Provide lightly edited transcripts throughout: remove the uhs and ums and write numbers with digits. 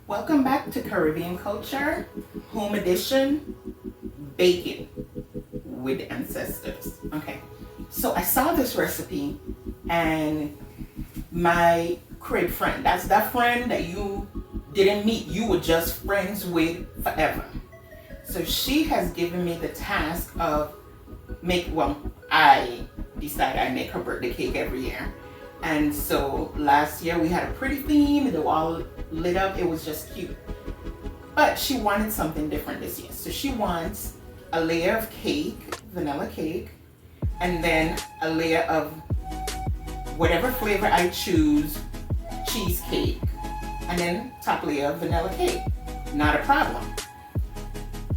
Welcome back to Caribbean Culture, Home Edition, Bacon with Ancestors. Okay, so I saw this recipe and my crib friend, that's that friend that you didn't meet, you were just friends with forever. So she has given me the task of I decide I make her birthday cake every year. And so last year we had a pretty theme, they were all lit up, it was just cute. But she wanted something different this year. So she wants a layer of cake, vanilla cake, and then a layer of whatever flavor I choose, cheesecake, and then top layer of vanilla cake. Not a problem.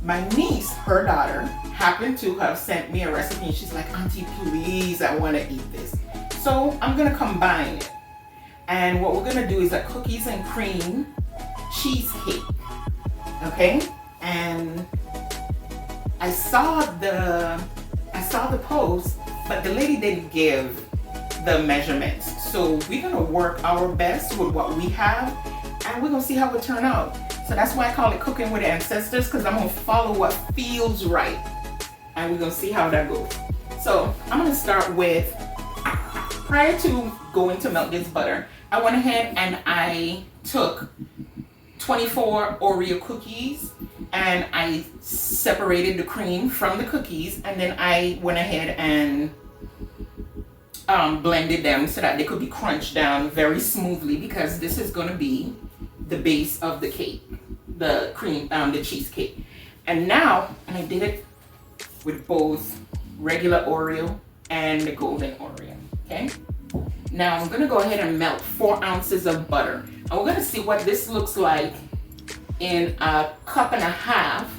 My niece, her daughter, happened to have sent me a recipe and she's like, Auntie, please, I want to eat this. So I'm gonna combine it. And what we're gonna do is a cookies and cream cheesecake. Okay? And I saw the post, but the lady didn't give the measurements. So we're gonna work our best with what we have and we're gonna see how it turn out. So that's why I call it Cooking with Ancestors, because I'm gonna follow what feels right. And we're gonna see how that goes. So I'm gonna start with, prior to going to melt this butter, I went ahead and I took 24 Oreo cookies and I separated the cream from the cookies, and then I went ahead and blended them so that they could be crunched down very smoothly, because this is going to be the base of the cake, the cream, the cheesecake. And I did it with both regular Oreo and the golden Oreo. Okay. Now I'm going to go ahead and melt 4 ounces of butter. And we're going to see what this looks like in a cup and a half,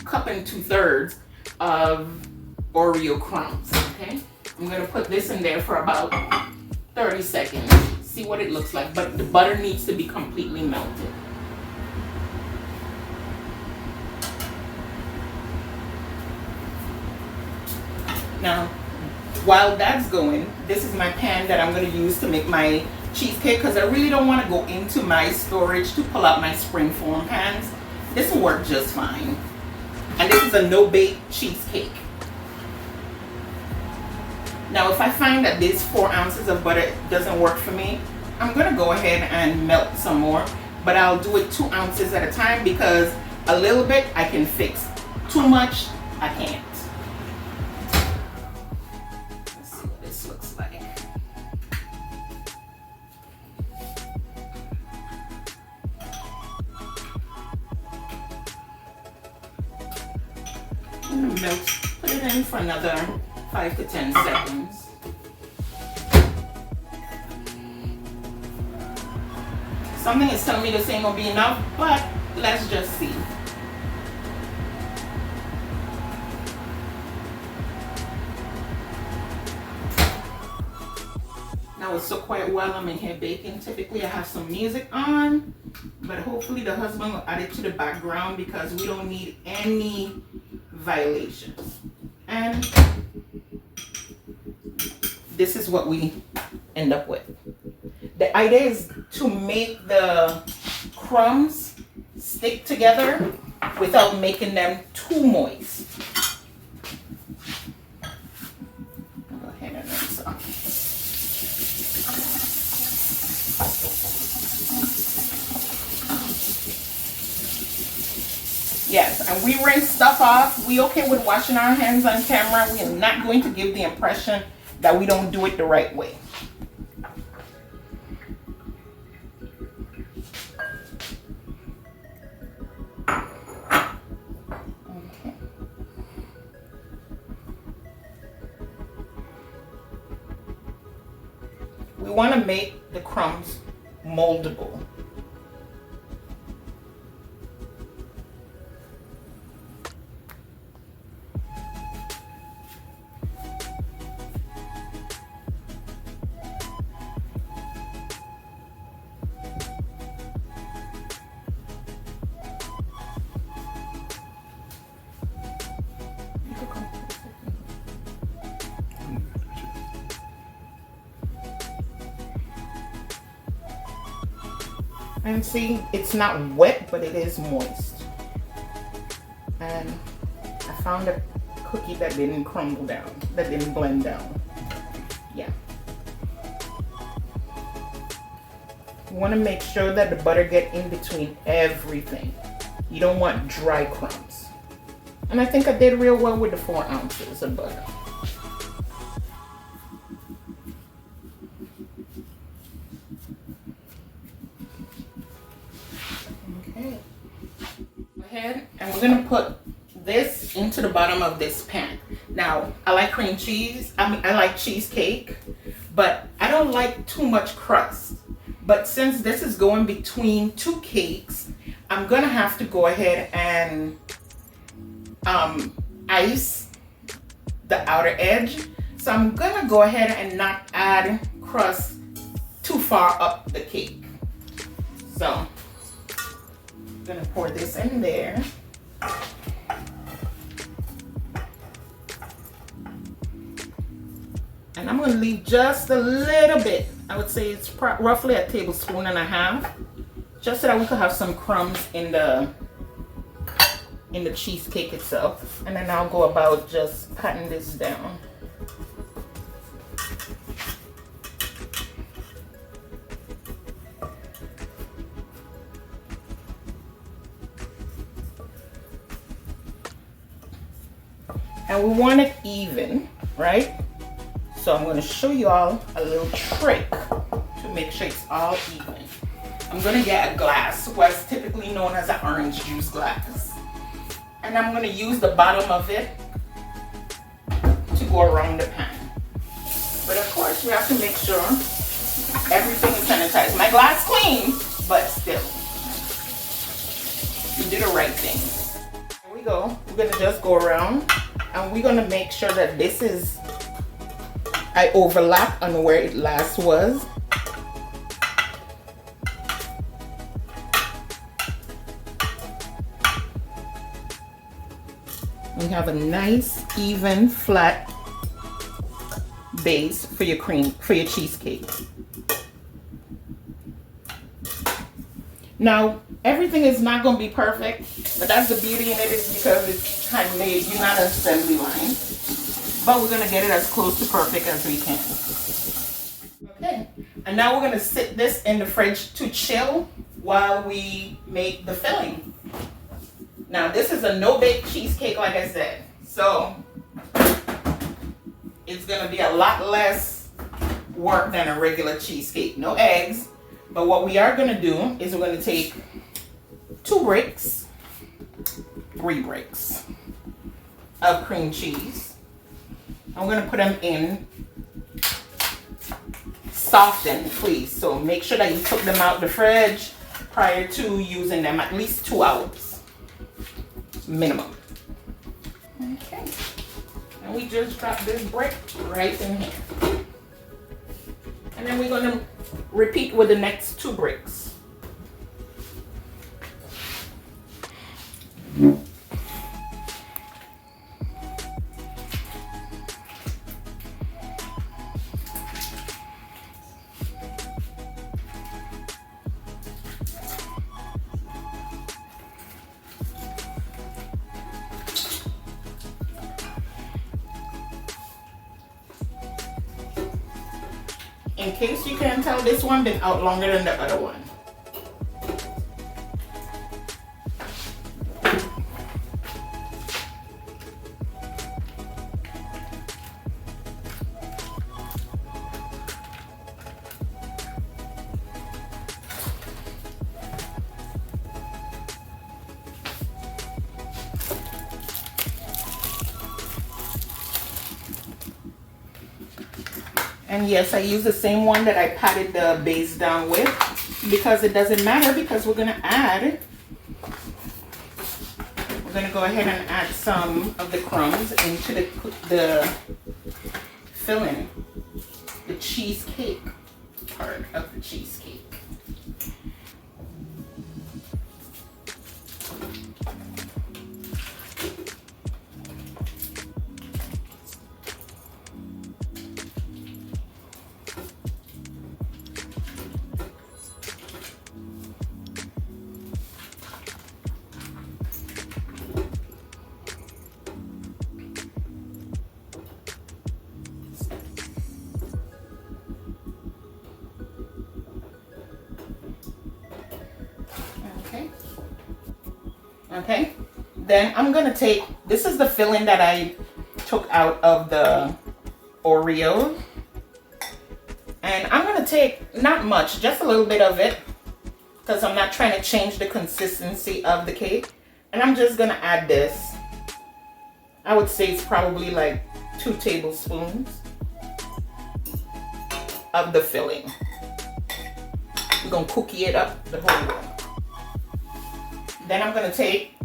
cup and 2/3 of Oreo crumbs. Okay. I'm going to put this in there for about 30 seconds. See what it looks like. But the butter needs to be completely melted. Now, while that's going, this is my pan that I'm going to use to make my cheesecake, because I really don't want to go into my storage to pull out my springform pans. This will work just fine. And this is a no-bake cheesecake. Now, if I find that this 4 ounces of butter doesn't work for me, I'm going to go ahead and melt some more. But I'll do it 2 ounces at a time, because a little bit I can fix. Too much, I can't. Melt, put it in for another 5 to 10 seconds. Something is telling me this ain't gonna be enough, but let's just see. Now it's so quiet while I'm in here baking. Typically I have some music on, but hopefully the husband will add it to the background, because we don't need any violations. And this is what we end up with. The idea is to make the crumbs stick together without making them too moist. Go ahead and rinse off. Yes, and we rinse stuff off. We okay with washing our hands on camera. We are not going to give the impression that we don't do it the right way. Okay. We want to make the crumbs moldable. And see, it's not wet, but it is moist. And I found a cookie that didn't crumble down, that didn't blend down. Yeah. You want to make sure that the butter get in between everything. You don't want dry crumbs. And I think I did real well with the 4 ounces of butter. Okay. Go ahead, and we're gonna put this into the bottom of this pan. Now, I like cream cheese. I like cheesecake, but I don't like too much crust. But since this is going between 2 cakes, I'm gonna have to go ahead and ice the outer edge. So I'm gonna go ahead and not add crust too far up the cake. So I'm gonna pour this in there. And I'm gonna leave just a little bit. I would say it's roughly a tablespoon and a half, just so that we could have some crumbs in the cheesecake itself. And then I'll go about just patting this down. And we want it even, right? So I'm going to show you all a little trick to make sure it's all even. I'm going to get a glass, what's typically known as an orange juice glass. And I'm going to use the bottom of it to go around the pan. But of course, you have to make sure everything is sanitized. My glass clean, but still, you did the right thing. Here we go. We're going to just go around, and we're going to make sure that this is, I overlap on where it last was. You have a nice, even, flat base for your cheesecake. Now, everything is not going to be perfect, but that's the beauty in it, is because it's handmade. You're not an assembly line. But we're going to get it as close to perfect as we can. Okay, and now we're going to sit this in the fridge to chill while we make the filling. Now, this is a no-bake cheesecake, like I said. So, it's going to be a lot less work than a regular cheesecake. No eggs. But what we are going to do is we're going to take 3 bricks of cream cheese. I'm going to put them in softened, please. So make sure that you took them out the fridge prior to using them, at least 2 hours minimum. Okay. And we just drop this brick right in here. And then we're going to repeat with the next 2 bricks. In case you can't tell, this one been out longer than the other one. And yes, I use the same one that I patted the base down with, because it doesn't matter, because we're going to go ahead and add some of the crumbs into the filling, the cheesecake part of the cheesecake. Okay, then I'm gonna take, this is the filling that I took out of the Oreo, and I'm gonna take not much, just a little bit of it, because I'm not trying to change the consistency of the cake. And I'm just gonna add this. I would say it's probably like 2 tablespoons of the filling. We're gonna cookie it up the whole way. Then I'm gonna take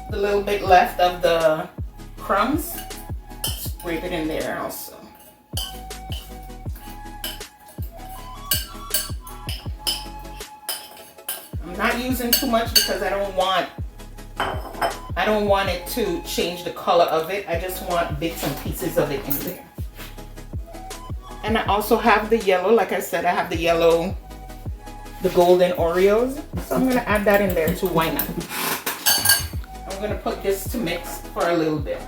the little bit left of the crumbs, scrape it in there also. I'm not using too much because I don't want it to change the color of it. I just want bits and pieces of it in there. And I also have the yellow, like I said, I have the yellow, the golden Oreos. So I'm gonna add that in there too, why not? I'm gonna put this to mix for a little bit.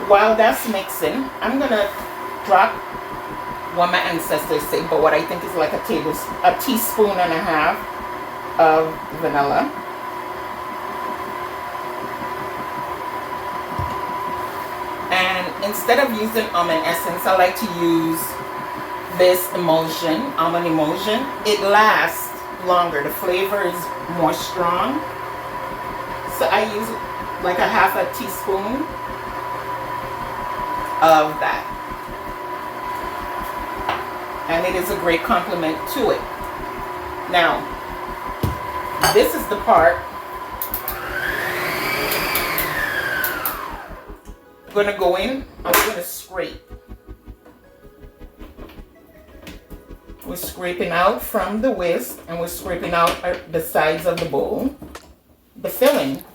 While that's mixing, I'm gonna drop what my ancestors say, but what I think is like a teaspoon and a half of vanilla. And instead of using almond essence, I like to use this emulsion, almond emulsion. It lasts longer. The flavor is more strong. So I use like a half a teaspoon of that, and it is a great complement to it. Now, this is the part I'm gonna go in. I'm gonna scrape. We're scraping out from the whisk, and we're scraping out the sides of the bowl, the filling.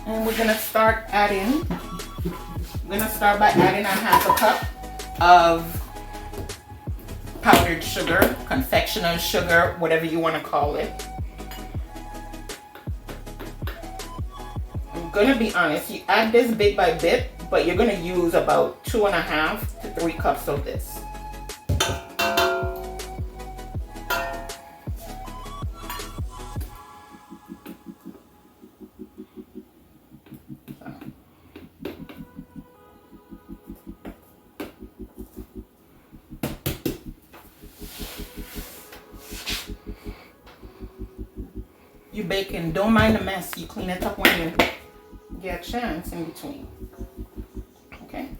And we're gonna start adding, I'm gonna start by adding a half a cup of powdered sugar, confectioner's sugar, whatever you wanna call it. I'm gonna be honest, you add this bit by bit, but you're gonna use about 2.5 to 3 cups of this. You baking, don't mind the mess. You clean it up when you get a chance in between. Okay.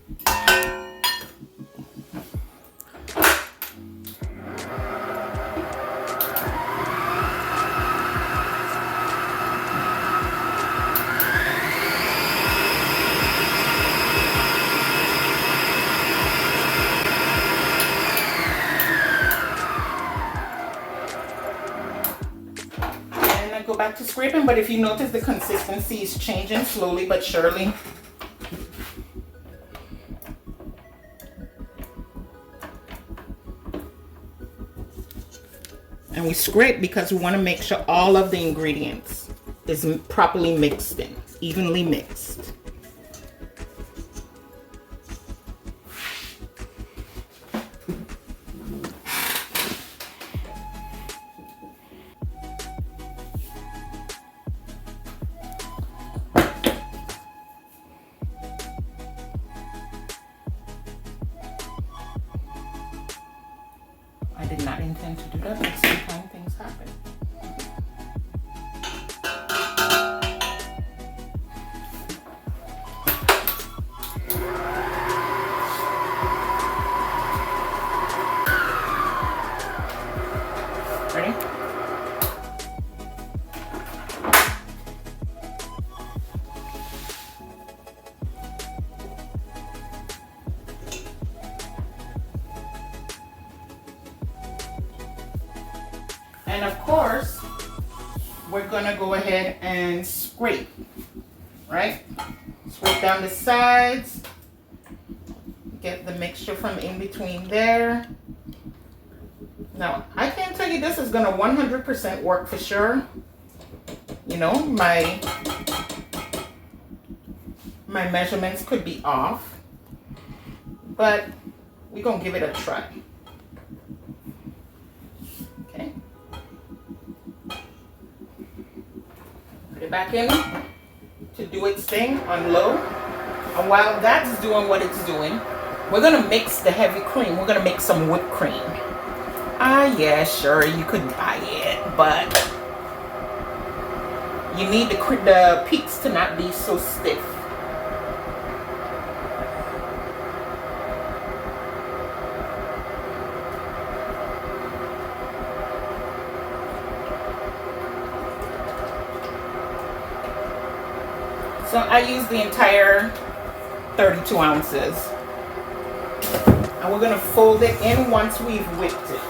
Go back to scraping, but if you notice, the consistency is changing slowly but surely. And we scrape because we want to make sure all of the ingredients is properly mixed in, evenly mixed. I did not intend to do that, but sometimes things happen. gonna go ahead and scrape, right? Scrape down the sides. Get the mixture from in between there. Now, I can't tell you this is gonna 100% work for sure. You know, my measurements could be off, but we're gonna give it a try. Okay. Put it back in to do its thing on low. And while that's doing what it's doing, we're gonna mix the heavy cream. We're gonna make some whipped cream. Yeah, sure, you could buy it, but you need the peaks to not be so stiff. So I use the entire 32 ounces. And we're gonna fold it in once we've whipped it.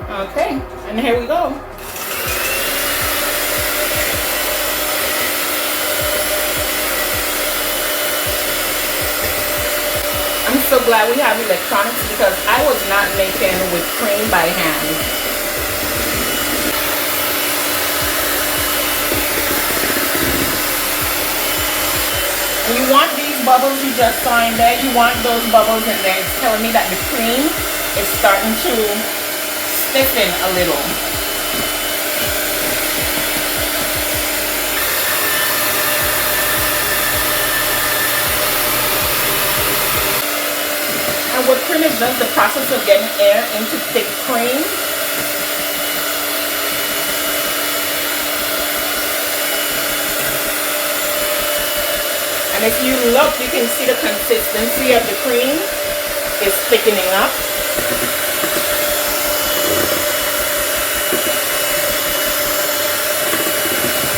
Okay, and here we go. I'm so glad we have electronics because I was not making whipped cream by hand. And you want these bubbles you just saw in there, you want those bubbles in there. It's telling me that the cream is starting to stiffen a little. And whipped cream is just the process of getting air into thick cream. And if you look, you can see the consistency of the cream is thickening up.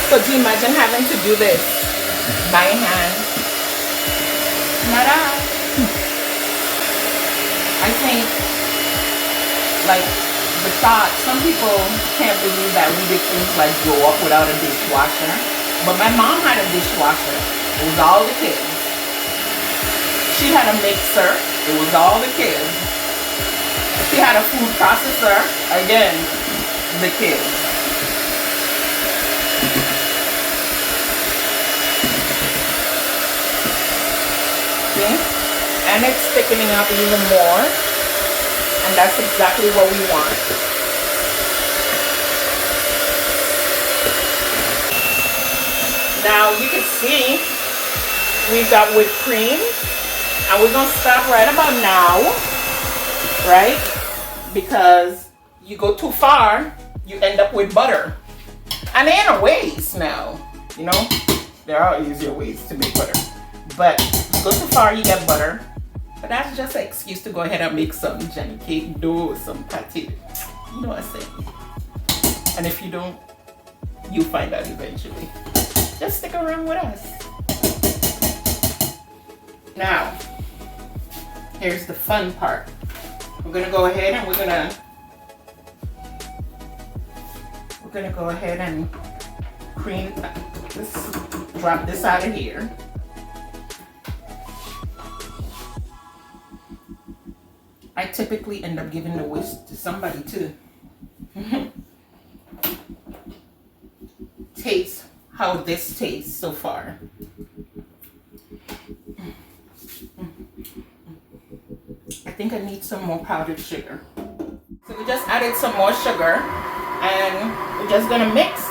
So do you imagine having to do this by hand? Nada. I think, like, the thought, some people can't believe that we did things like grow up without a dishwasher. But my mom had a dishwasher. It was all the kids. She had a mixer. It was all the kids. She had a food processor. Again, the kids. And it's thickening up even more, and that's exactly what we want. Now you can see we've got whipped cream, and we're gonna stop right about now, right? Because you go too far, you end up with butter. And there ain't a ways now, you know, there are easier ways to make butter. But go too far, you get butter. But that's just an excuse to go ahead and make some Jenny cake dough, some patty. You know what I'm saying? And if you don't, you'll find out eventually. Just stick around with us. Now, here's the fun part. We're gonna go ahead and we're gonna go ahead and cream this, drop this out of here. I typically end up giving the whisk to somebody to taste how this tastes so far. I think I need some more powdered sugar. So we just added some more sugar and we're just gonna mix.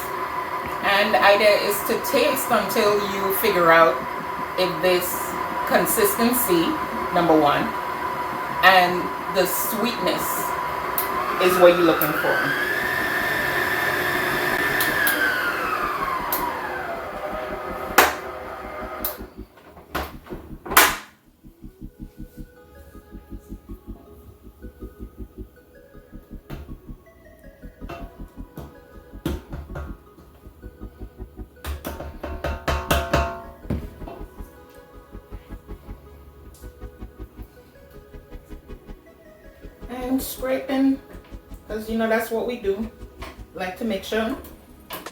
And the idea is to taste until you figure out if this consistency, number one, and the sweetness is what you're looking for. spoon scraping, because you know that's what we do. Like to make sure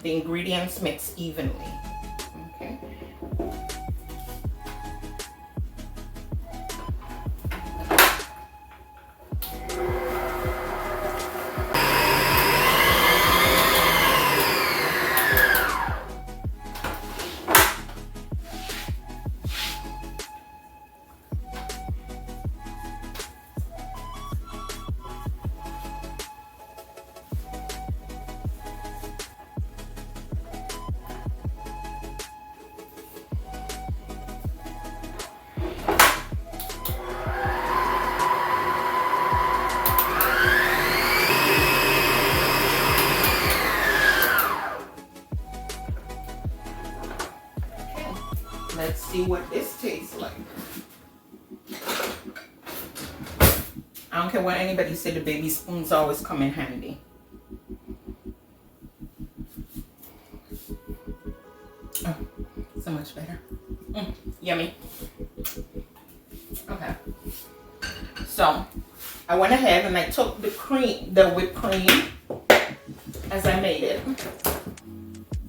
the ingredients mix evenly. Okay. Let's see what this tastes like. I don't care what anybody said, the baby spoons always come in handy. Oh, so much better. Yummy. Okay. So I went ahead and I took the whipped cream as I made it.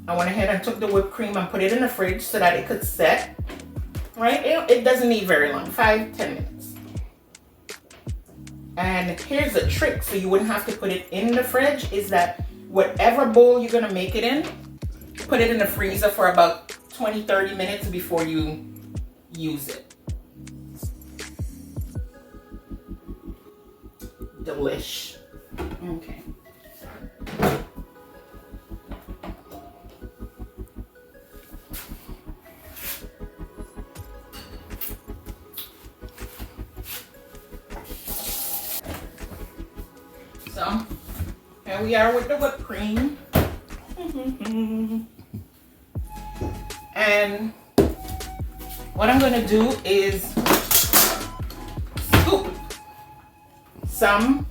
I went ahead and took the whipped cream and put it in the fridge so that it could set. Right? It doesn't need very long, 5-10 minutes. And here's a trick so you wouldn't have to put it in the fridge, is that whatever bowl you're gonna make it in, put it in the freezer for about 20-30 minutes before you use it. Delish. Okay. So here we are with the whipped cream. And what I'm gonna do is scoop some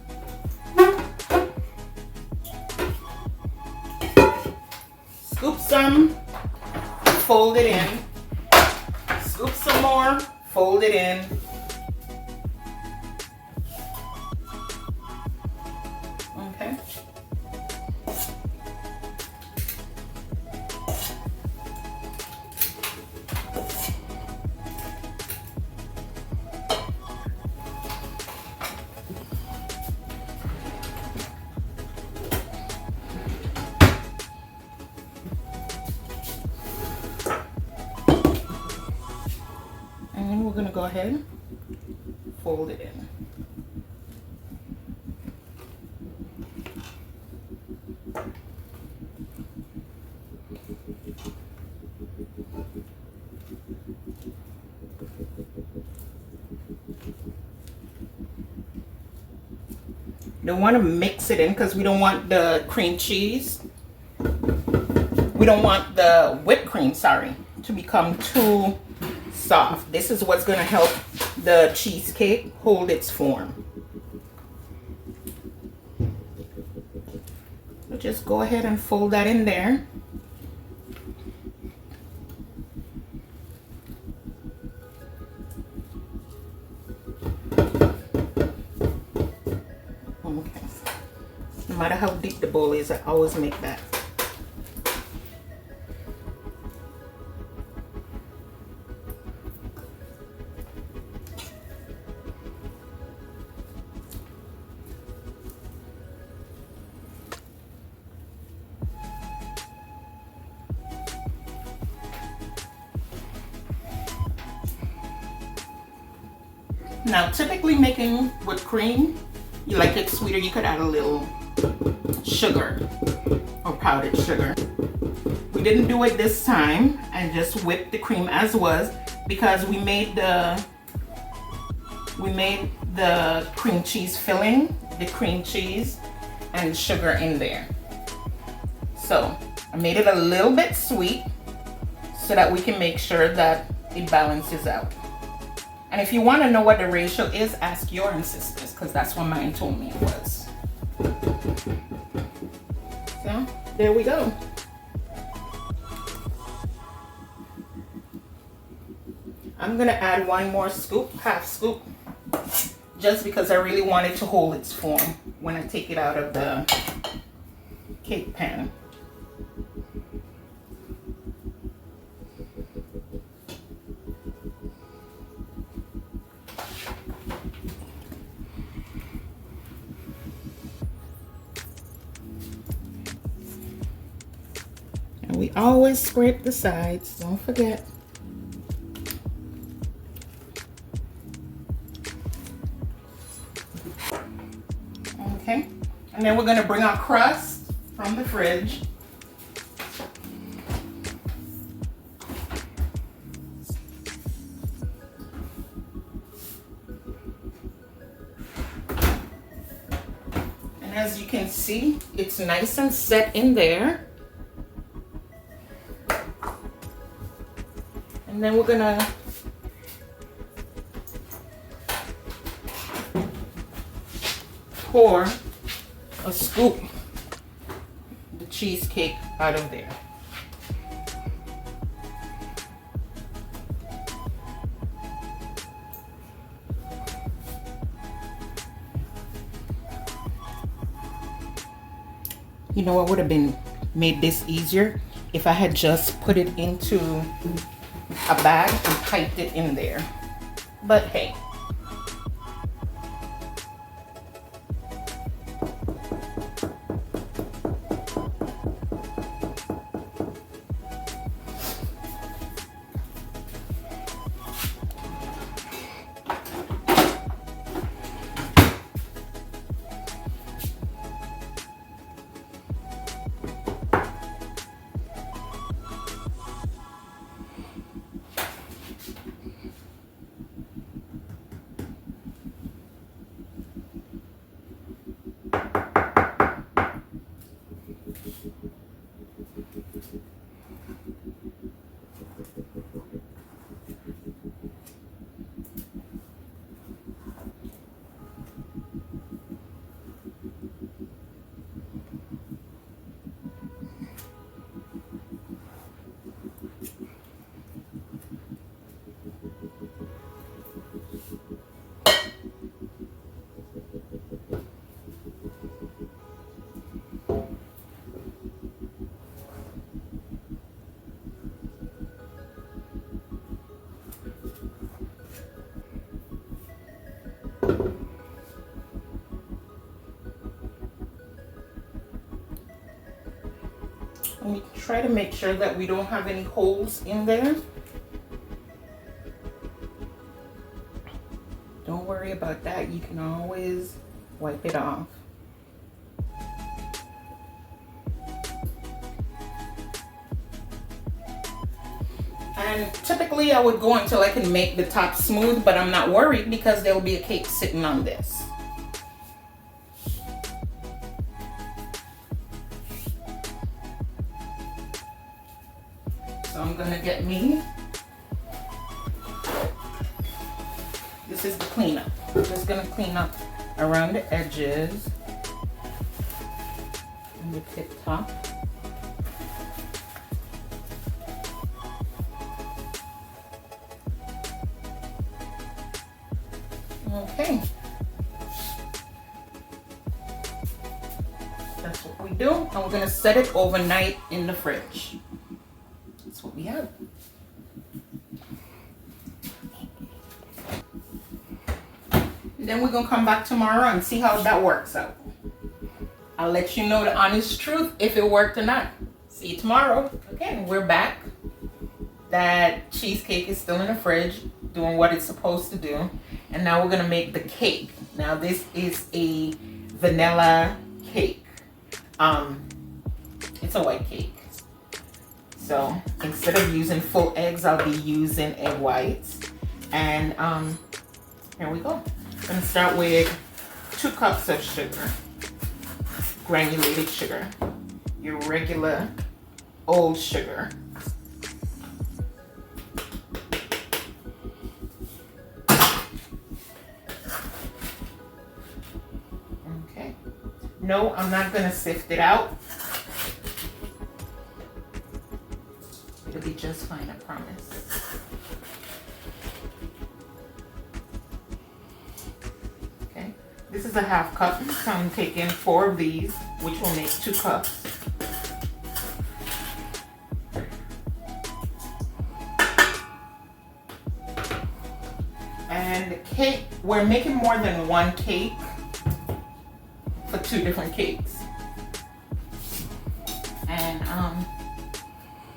fold it in, scoop some more, fold it in. Okay. And then we're going to go ahead and fold it in. Don't want to mix it in because we don't want the cream cheese. We don't want the whipped cream, sorry, to become too soft. This is what's going to help the cheesecake hold its form. So just go ahead and fold that in there. Okay. No matter how deep the bowl is, I always make that. Now, typically making whipped cream, you like it sweeter, you could add a little sugar or powdered sugar. We didn't do it this time. I just whipped the cream as was because we made the cream cheese filling, the cream cheese and sugar in there. So I made it a little bit sweet so that we can make sure that it balances out. And if you want to know what the ratio is, ask your ancestors, because that's what mine told me it was. So there we go. I'm gonna add one more scoop, half scoop, just because I really want it to hold its form when I take it out of the cake pan. And we always scrape the sides, don't forget. Okay, and then we're going to bring our crust from the fridge. And as you can see, it's nice and set in there. And then we're going to pour a scoop the cheesecake out of there. You know what would have been made this easier? If I had just put it into a bag and piped it in there. But hey. And we try to make sure that we don't have any holes in there. Don't worry about that. You can always wipe it off. And typically I would go until I can make the top smooth, but I'm not worried because there will be a cake sitting on this. So I'm gonna get me, this is the cleanup. I'm just gonna clean up around the edges and the tip top. Okay. That's what we do. And we're gonna set it overnight in the fridge. That's what we have. Then we're gonna come back tomorrow and see how that works out. I'll let you know the honest truth if it worked or not. See you tomorrow. Okay, we're back. That cheesecake is still in the fridge doing what it's supposed to do. And now we're gonna make the cake. Now this is a vanilla cake. It's a white cake. So instead of using full eggs, I'll be using egg whites. And here we go. I'm gonna start with 2 cups of sugar, granulated sugar, your regular old sugar. Okay. No, I'm not gonna sift it out. It'll be just fine, I promise. is a 1/2 cup, so I'm taking 4 of these, which will make 2 cups. And the cake, we're making more than 1 cake for 2 different cakes. And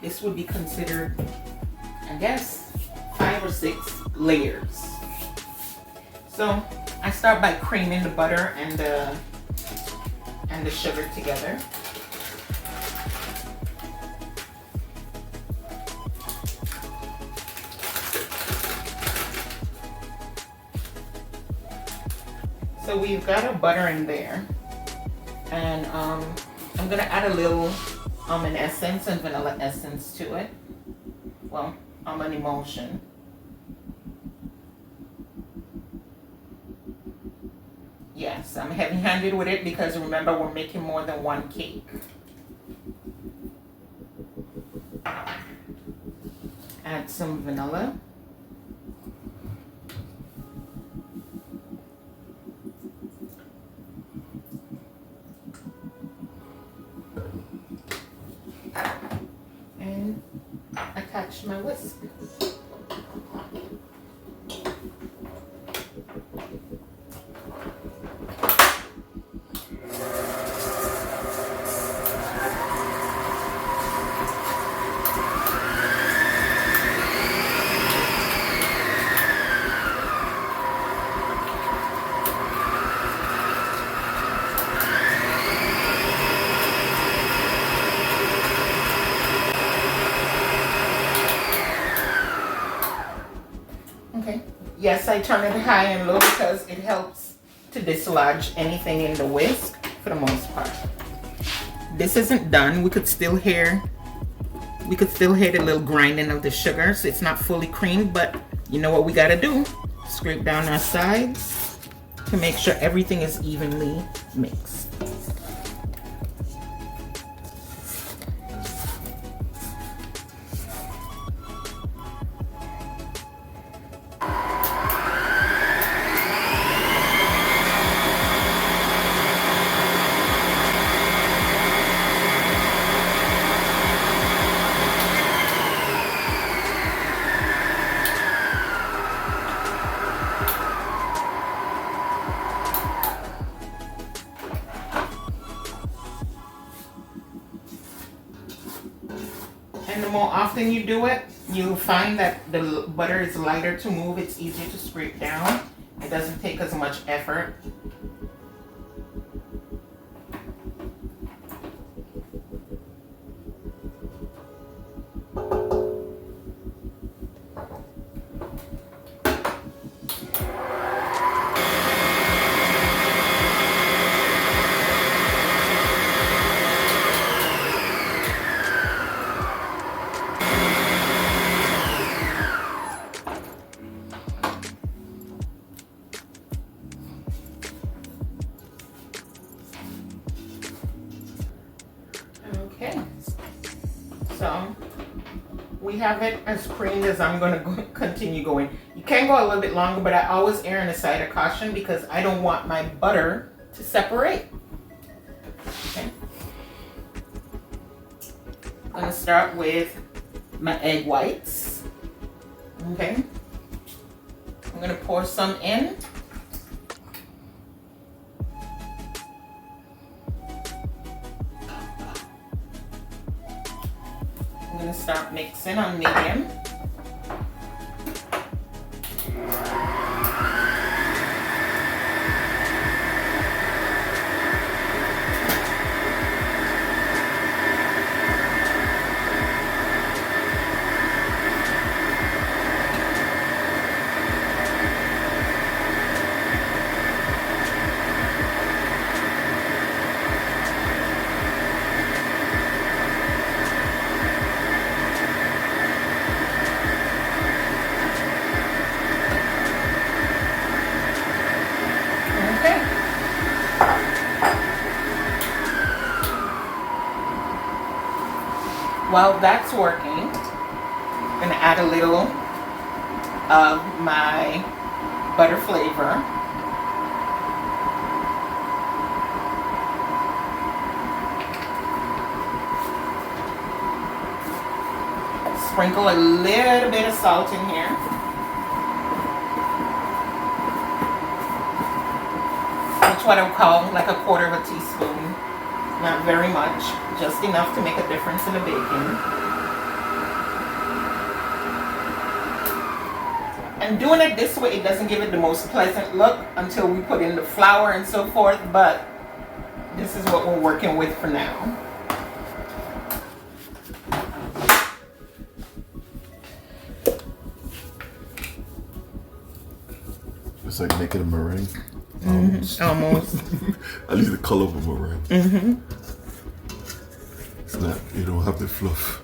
this would be considered, I guess, 5 or 6 layers. So I start by creaming the butter and the sugar together. So we've got our butter in there, and I'm gonna add a little almond essence and vanilla essence to it. Well, almond emulsion. Yes, I'm heavy-handed with it because remember we're making more than 1 cake. Add some vanilla. And attach my whisk. Okay. Yes, I turn it high and low because it helps to dislodge anything in the whisk for the most part. This isn't done. We could still hear the little grinding of the sugar, so it's not fully creamed, but you know what we gotta do? Scrape down our sides to make sure everything is evenly mixed. And the more often you do it, you'll find that the butter is lighter to move. It's easier to scrape down. It doesn't take as much effort. Okay, so we have it as creamed as I'm going to continue going. You can go a little bit longer, but I always err on the side of caution because I don't want my butter to separate. Okay, I'm going to start with my egg whites. Okay, I'm going to pour some in. I'm going to start mixing on medium. While that's working, I'm going to add a little of my butter flavor. sprinkle a little bit of salt in here. Which what I would call like a quarter of a teaspoon. Not very much, just enough to make a difference in the bacon. And doing it this way, it doesn't give it the most pleasant look until we put in the flour and so forth, but this is what we're working with for now. It's like making a meringue. Almost. At least the color of a meringue. It's not, you don't have the fluff.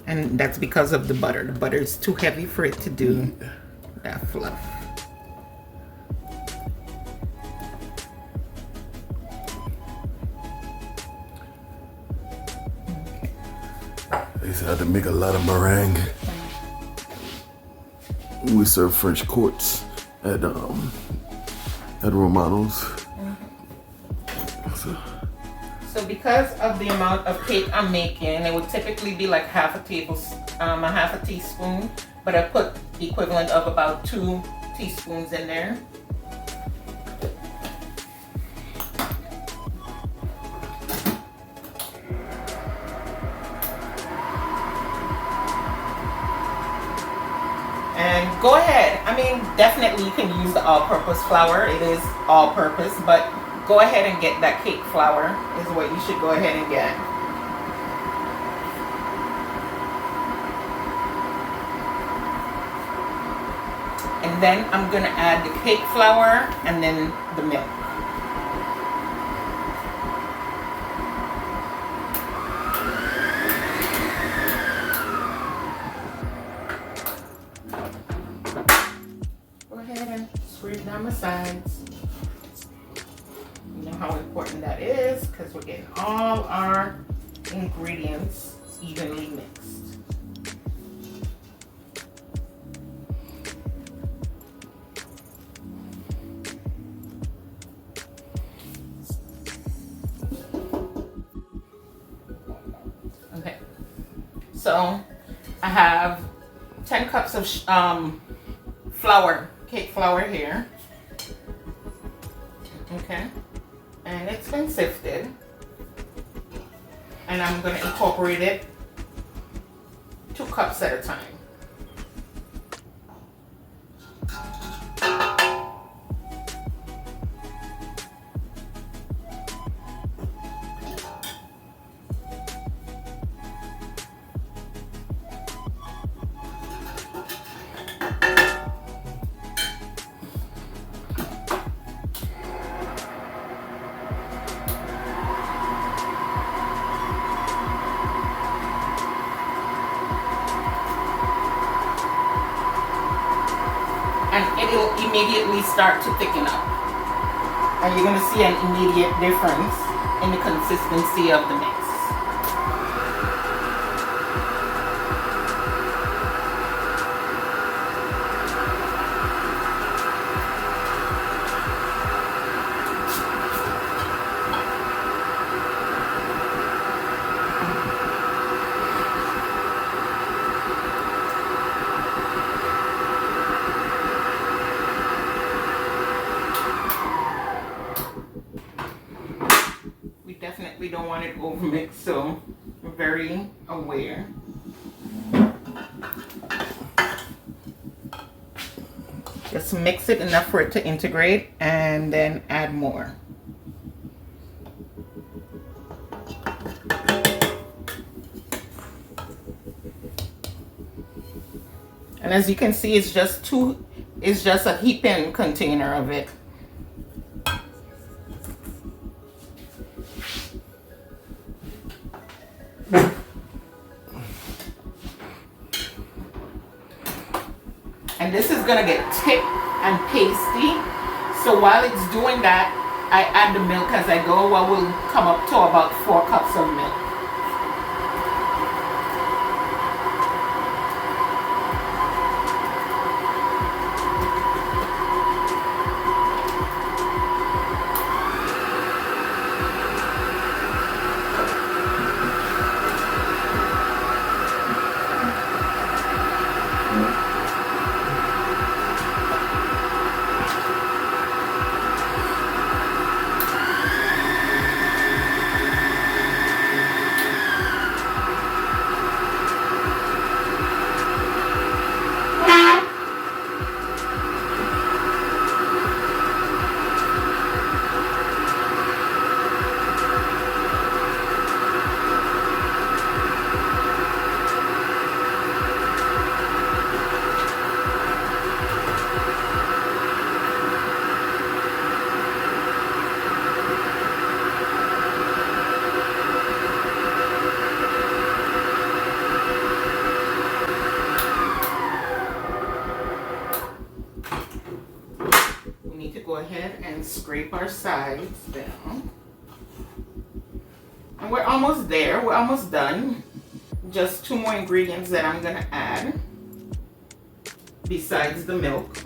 And that's because of the butter. The butter is too heavy for it to do that fluff. They said I had to make a lot of meringue. We serve French courts at Romano's. So because of the amount of cake I'm making, it would typically be like half a teaspoon, but I put the equivalent of about 2 teaspoons in there. And go ahead, I mean, definitely you can use the all-purpose flour. It is all-purpose, but go ahead and get that cake flour is what you should go ahead and get. And then I'm gonna add the cake flour and then the milk. Down the sides. You know how important that is because we're getting all our ingredients evenly mixed. Okay, so I have 10 cups of flour, cake flour here. Okay, and it's been sifted, and I'm going to incorporate it 2 cups at a time. And it'll immediately start to thicken up. And you're going to see an immediate difference in the consistency of the mix. We don't want it overmixed, so we're very aware. Just mix it enough for it to integrate and then add more. And as you can see, it's just a heaping container of it. And this is gonna get thick and pasty. So while it's doing that, I add the milk as I go. I will come up to about 4 cups of milk. Scrape our sides down. And we're almost there. We're almost done. Just 2 more ingredients that I'm gonna add besides the milk.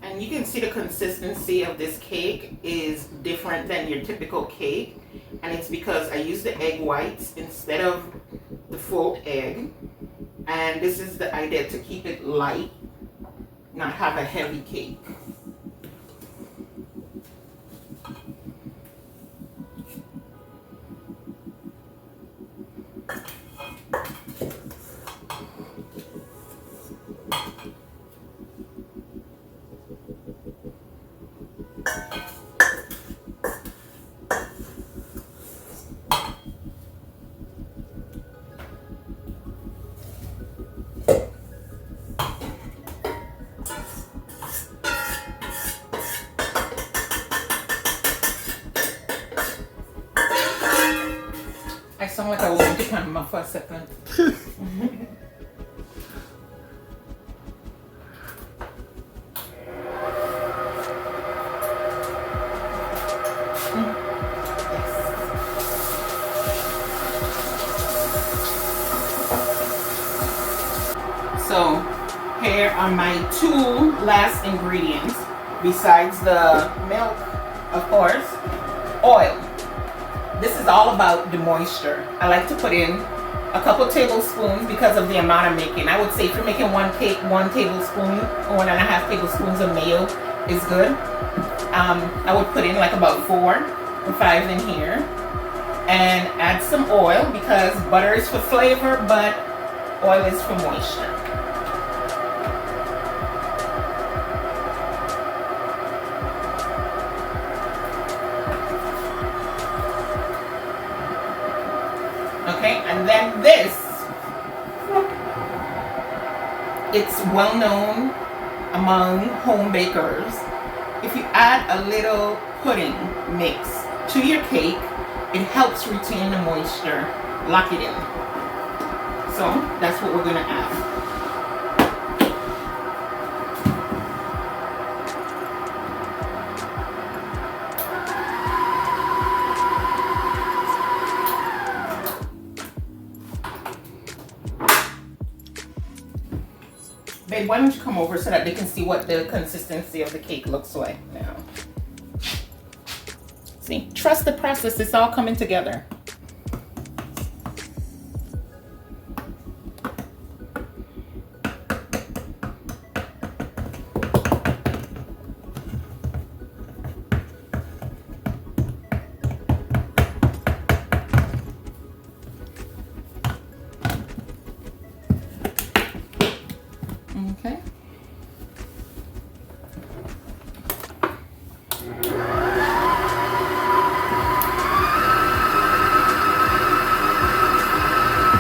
And you can see the consistency of this cake is different than your typical cake, and it's because I use the egg whites instead of the full egg. And this is the idea, to keep it light, not have a heavy cake. I sound like I was going to camera for a second. So here are my 2 last ingredients besides the milk, of course. Oil. This is all about the moisture. I like to put in a couple tablespoons because of the amount I'm making. I would say if you're making 1 cake, 1 tablespoon or 1.5 tablespoons of mayo is good. I would put in like about 4 or 5 in here, and add some oil because butter is for flavor, but oil is for moisture. Okay, and then this, it's well known among home bakers. If you add a little pudding mix to your cake, it helps retain the moisture, lock it in. So that's what we're gonna add. Babe, why don't you come over so that they can see what the consistency of the cake looks like now. See, trust the process, it's all coming together. Okay.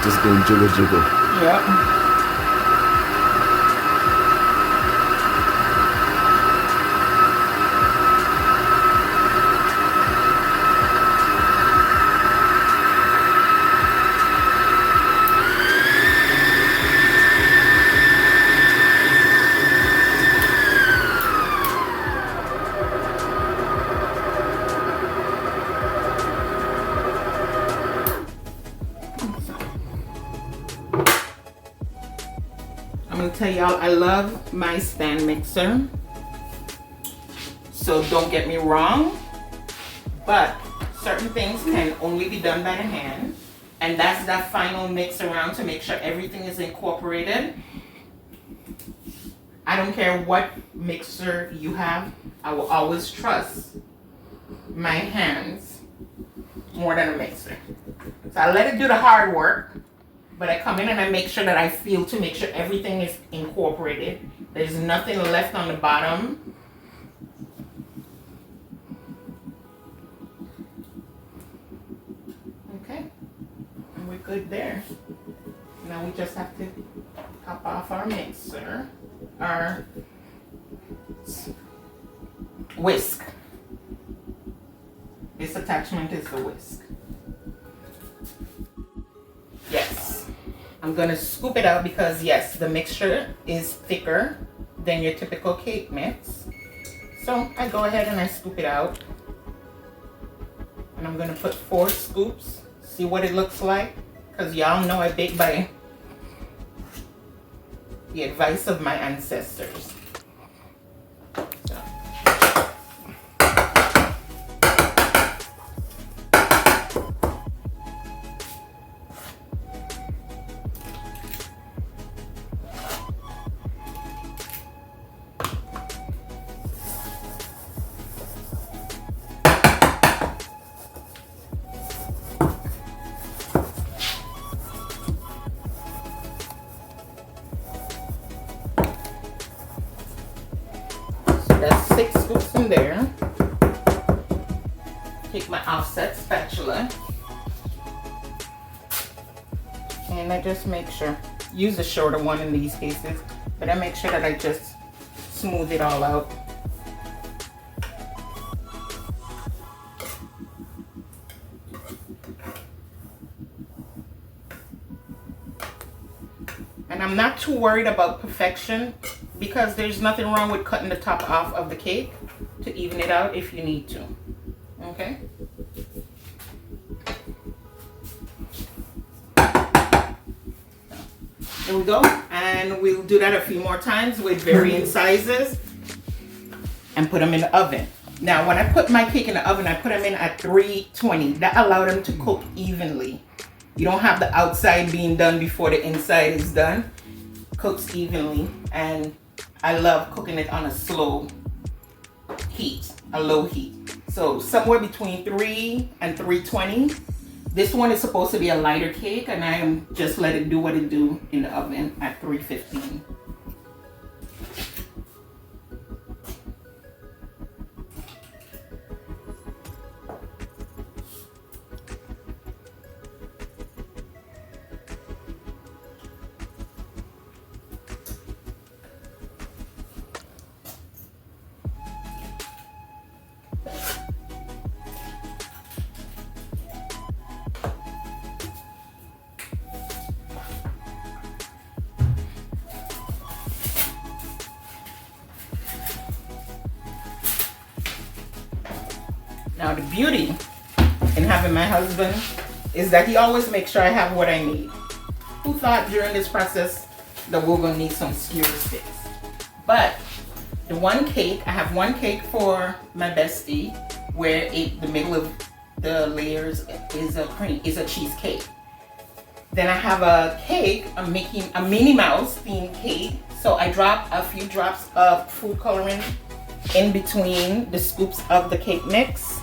Just going jiggle jiggle. Yep. I'm gonna tell y'all, I love my stand mixer. So don't get me wrong, but certain things can only be done by the hand. And that's that final mix around to make sure everything is incorporated. I don't care what mixer you have, I will always trust my hands more than a mixer. So I let it do the hard work, but I come in and I make sure that I feel to make sure everything is incorporated. There's nothing left on the bottom. Okay, and we're good there. Now we just have to top off our mixer, our whisk. This attachment is the whisk. Yes, I'm gonna scoop it out because yes, the mixture is thicker than your typical cake mix. So I go ahead and I scoop it out. And I'm gonna put 4 scoops, see what it looks like. Because y'all know I bake by the advice of my ancestors. So. That's 6 scoops in there. Take my offset spatula. And I just make sure, use a shorter one in these cases, but I make sure that I just smooth it all out. And I'm not too worried about perfection because there's nothing wrong with cutting the top off of the cake to even it out if you need to. Okay? There we go. And we'll do that a few more times with varying sizes and put them in the oven. Now, when I put my cake in the oven, I put them in at 320. That allows them to cook evenly. You don't have the outside being done before the inside is done. Cooks evenly, and I love cooking it on a slow heat, a low heat. So somewhere between 3 and 320. This one is supposed to be a lighter cake, and I am just let it do what it do in the oven at 315. Now the beauty in having my husband is that he always makes sure I have what I need. Who thought during this process that we're gonna need some skewer sticks? But the one cake, I have one cake for my bestie where the middle of the layers is a cheesecake. Then I have a cake, I'm making a Minnie Mouse themed cake. So I drop a few drops of food coloring in between the scoops of the cake mix.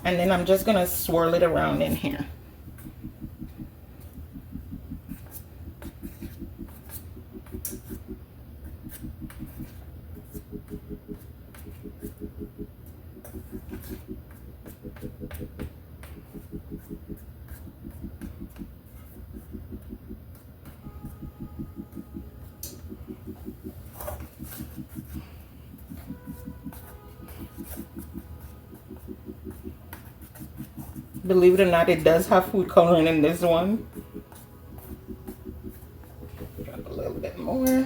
And then I'm just gonna swirl it around in here. Believe it or not, it does have food coloring in this one. Drop a little bit more.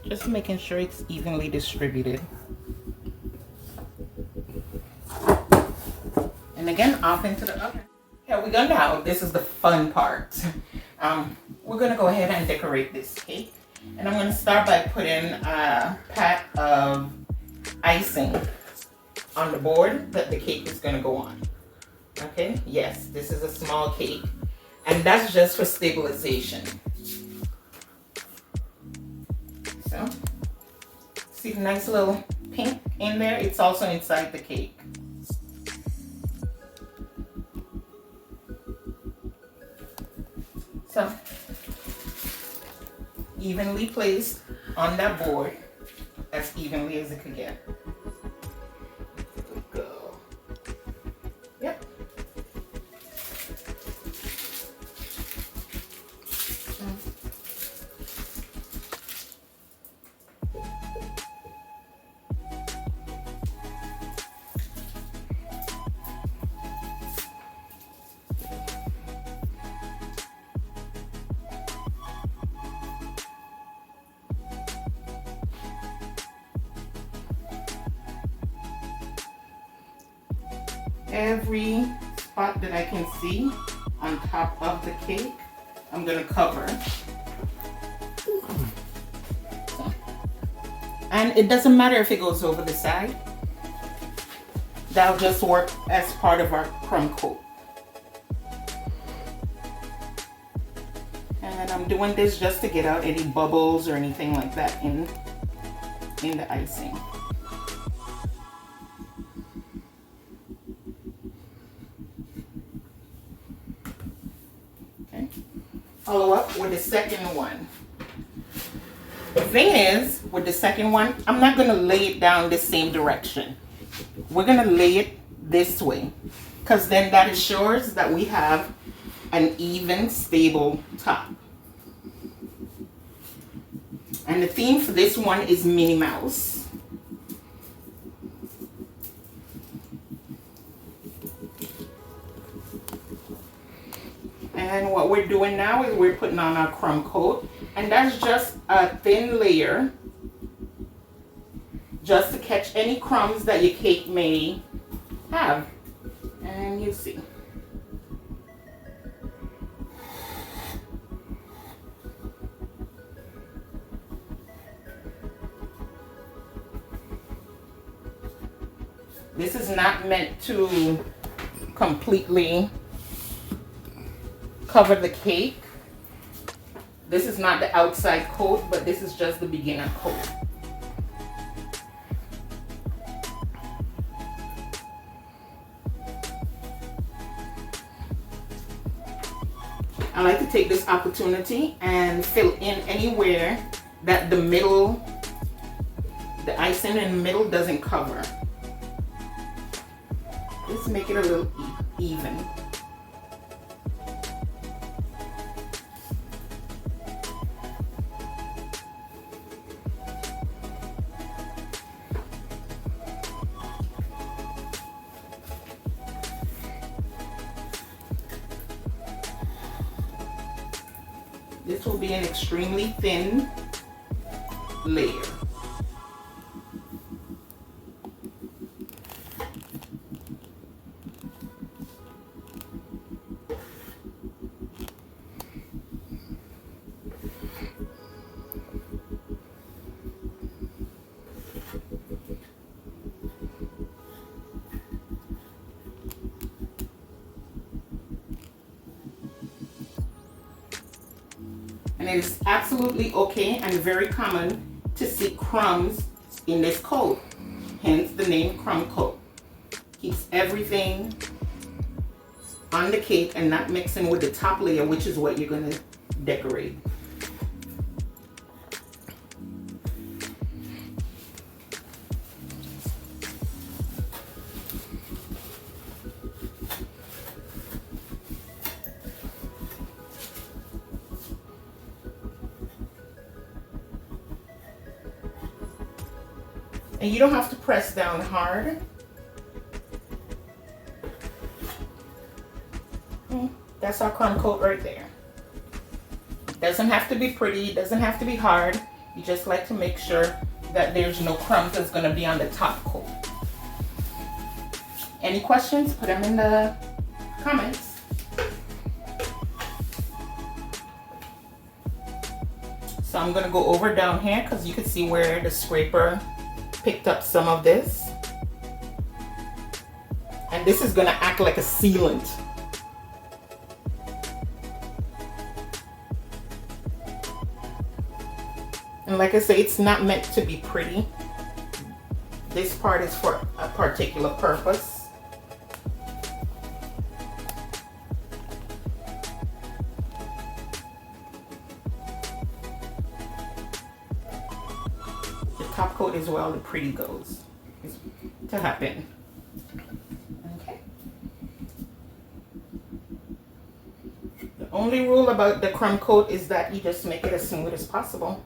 Just making sure it's evenly distributed. And again, off into the oven. Here we go now. This is the fun part. We're gonna go ahead and decorate this cake. And I'm gonna start by putting a pat of icing on the board that the cake is gonna go on. Okay, yes, this is a small cake. And that's just for stabilization. So, see the nice little pink in there? It's also inside the cake. So, evenly placed on that board, as evenly as it could get. Go. Yep. Every spot that I can see on top of the cake, I'm gonna cover. And it doesn't matter if it goes over the side. That'll just work as part of our crumb coat. And I'm doing this just to get out any bubbles or anything like that in the icing. Follow up with the second one. The thing is, with the second one, I'm not going to lay it down the same direction. We're going to lay it this way, because then that ensures that we have an even, stable top. And the theme for this one is Minnie Mouse. And what we're doing now is we're putting on our crumb coat, and that's just a thin layer just to catch any crumbs that your cake may have. And you see. This is not meant to completely cover the cake. This is not the outside coat, but this is just the beginner coat. I like to take this opportunity and fill in anywhere that the middle, the icing in the middle doesn't cover. Just make it a little even. This will be an extremely thin layer. And it is absolutely okay and very common to see crumbs in this coat, hence the name crumb coat. Keeps everything on the cake and not mixing with the top layer, which is what you're going to decorate. And you don't have to press down hard. That's our crumb coat right there. Doesn't have to be pretty, doesn't have to be hard. You just like to make sure that there's no crumbs that's going to be on the top coat. Any questions? Put them in the comments. So I'm going to go over down here because you can see where the scraper picked up some of this. And this is going to act like a sealant. And like I say, it's not meant to be pretty. This part is for a particular purpose. The top coat is where all the pretty goes to happen. Okay. The only rule about the crumb coat is that you just make it as smooth as possible.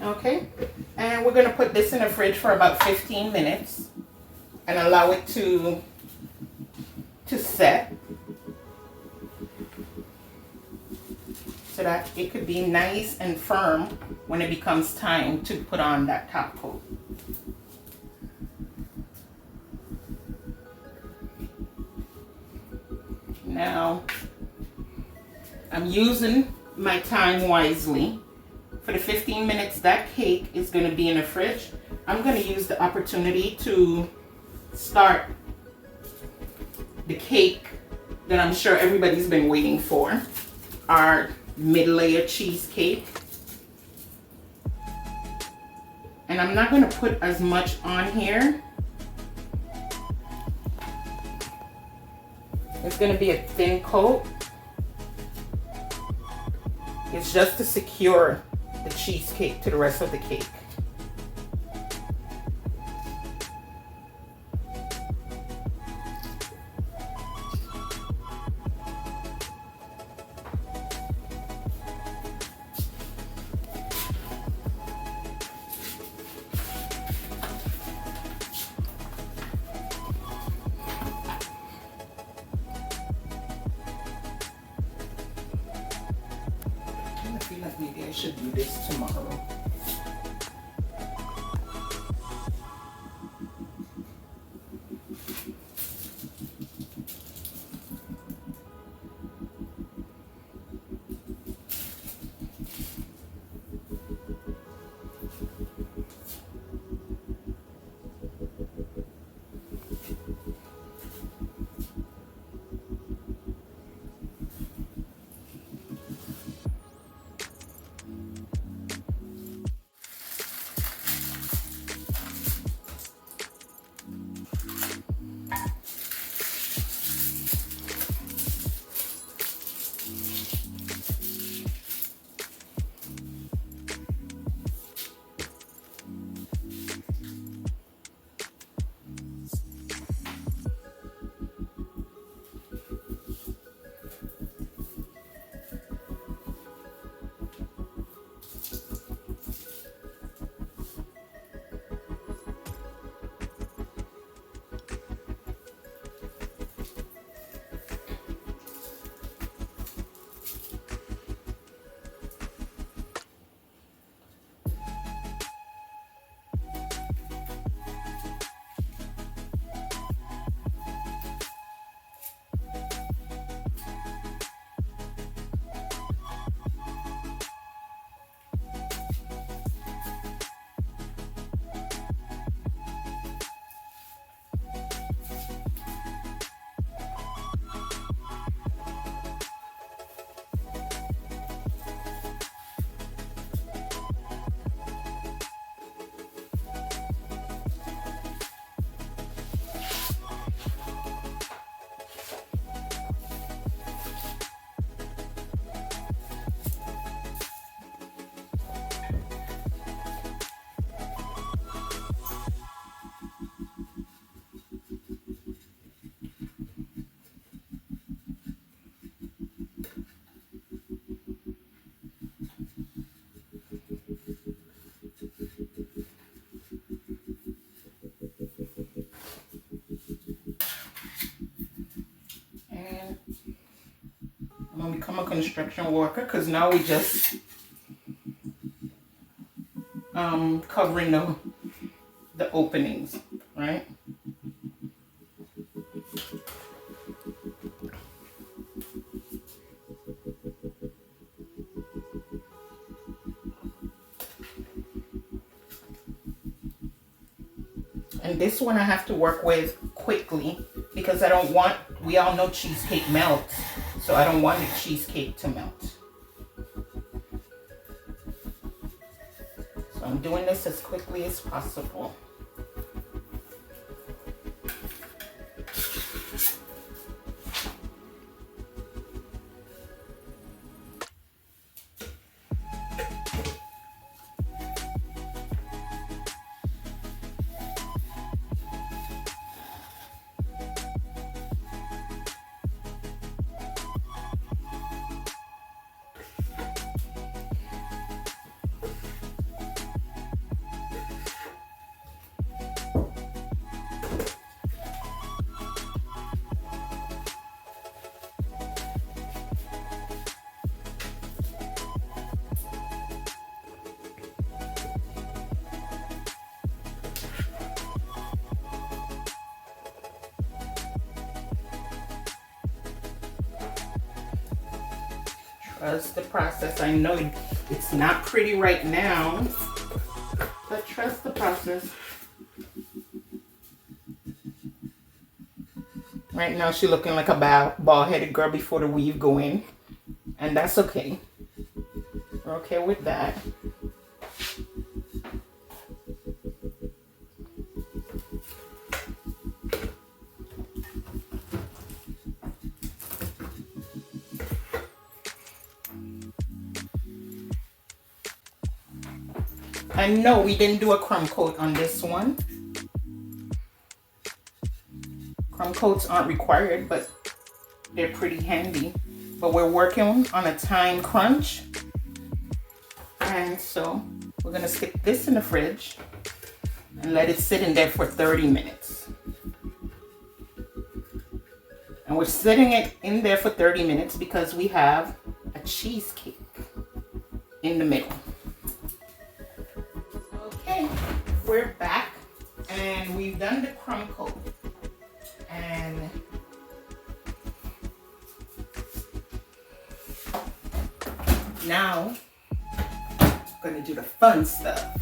Okay, and we're going to put this in the fridge for about 15 minutes and allow it to set so that it could be nice and firm when it becomes time to put on that top coat. Now, I'm using my time wisely. For the 15 minutes that cake is going to be in the fridge, I'm going to use the opportunity to start the cake that I'm sure everybody's been waiting for, our mid-layer cheesecake. And I'm not going to put as much on here. It's going to be a thin coat. It's just to secure the cheesecake to the rest of the cake. I feel like maybe I should do this tomorrow. I'm gonna become a construction worker because now we just covering the openings, right? And this one I have to work with quickly because I don't want, we all know cheesecake melts, so I don't want the cheesecake to melt. So I'm doing this as quickly as possible. Trust the process. I know it's not pretty right now, but trust the process. Right now she's looking like a bald-headed girl before the weave go in, and that's okay. We're okay with that. And no, we didn't do a crumb coat on this one. Crumb coats aren't required, but they're pretty handy. But we're working on a time crunch. And so we're gonna stick this in the fridge and let it sit in there for 30 minutes. And we're sitting it in there for 30 minutes because we have a cheesecake in the middle. Okay, we're back and we've done the crumb coat. And now I'm gonna do the fun stuff.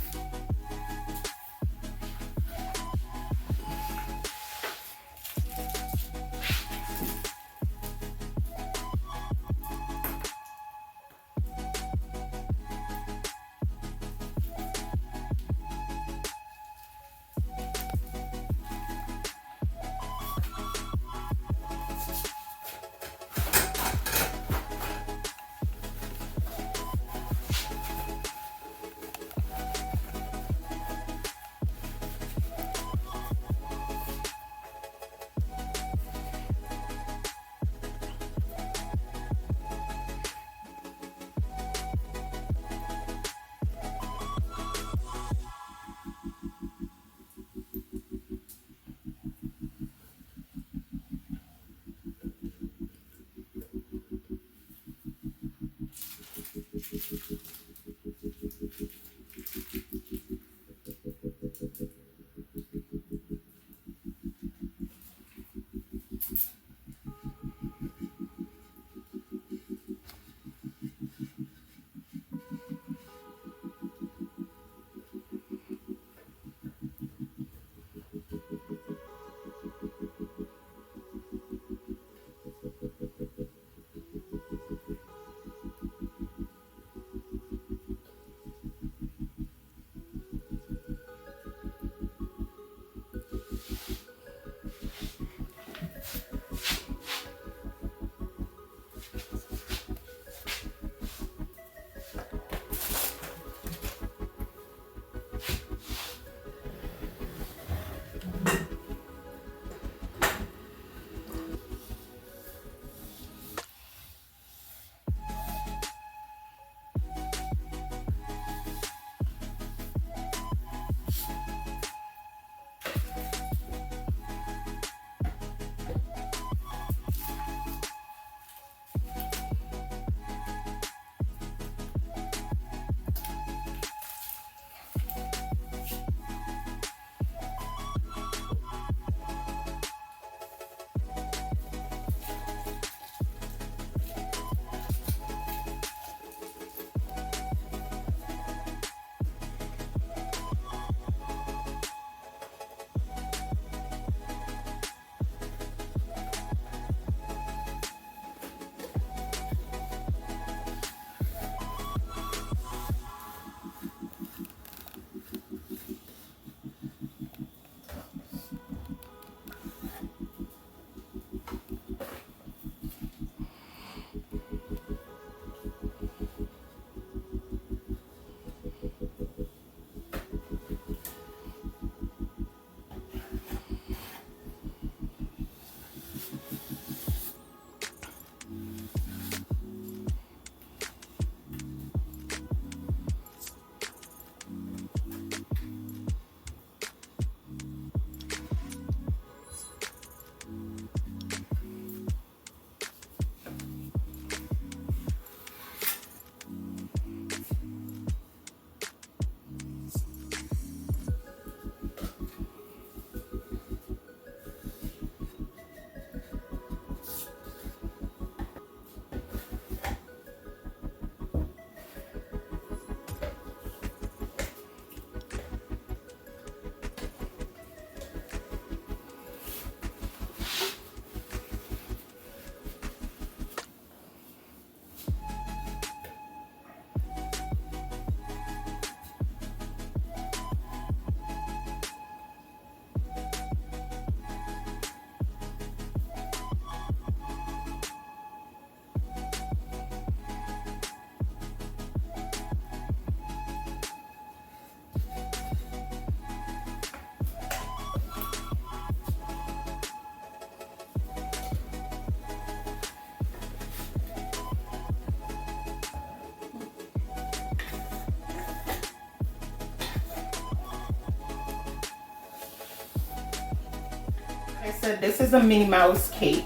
Like I said, this is a Minnie Mouse cake.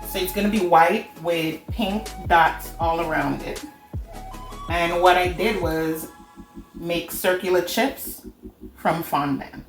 So it's gonna be white with pink dots all around it. And what I did was make circular chips from fondant.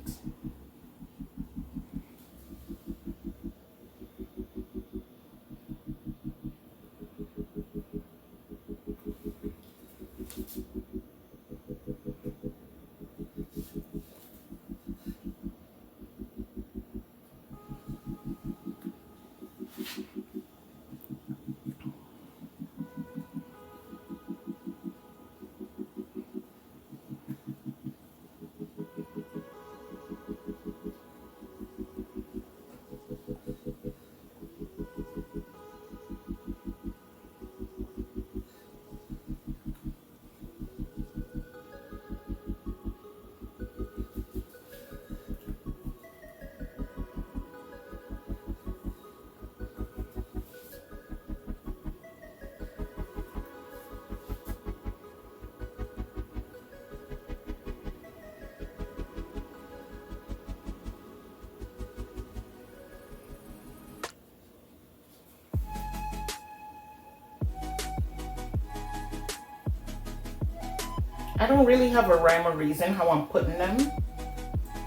I don't really have a rhyme or reason how I'm putting them.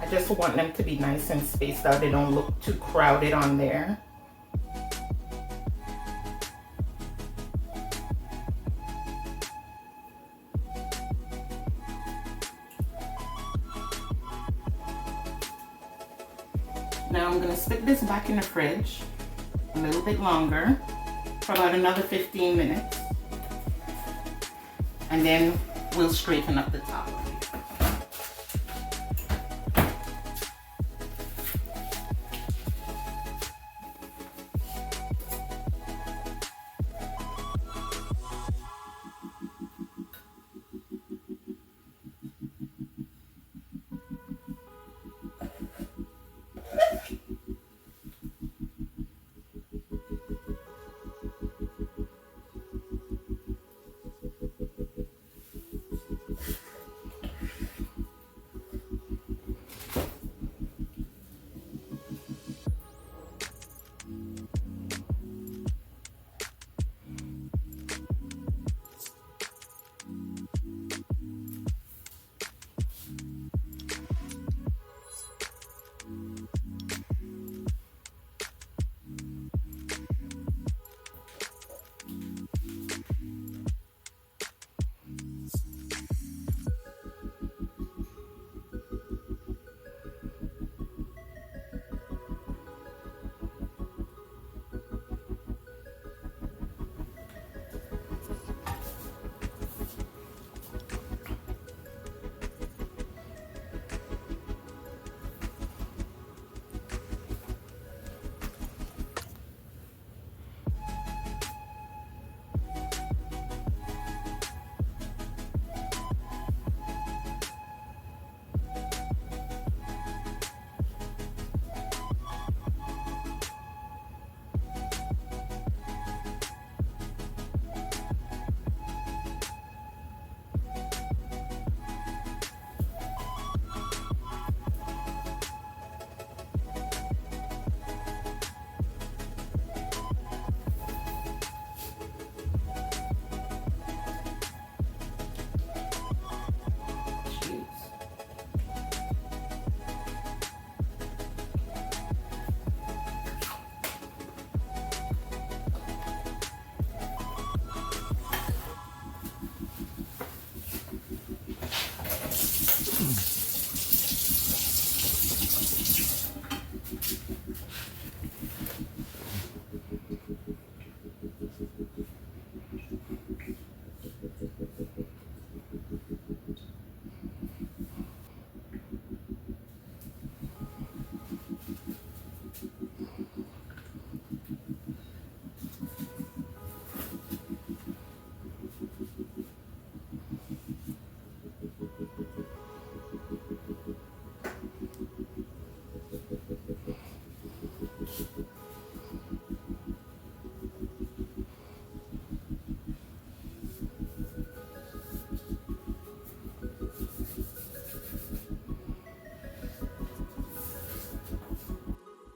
I just want them to be nice and spaced out. They don't look too crowded on there. Now I'm gonna stick this back in the fridge a little bit longer for about another 15 minutes. And then we'll straighten up the top.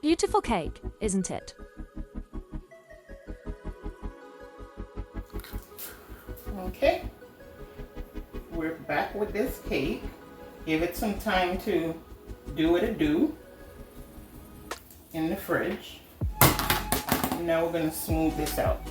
Beautiful cake, isn't it? Okay, we're back with this cake. Give it some time to do what it do in the fridge. Now we're gonna smooth this out.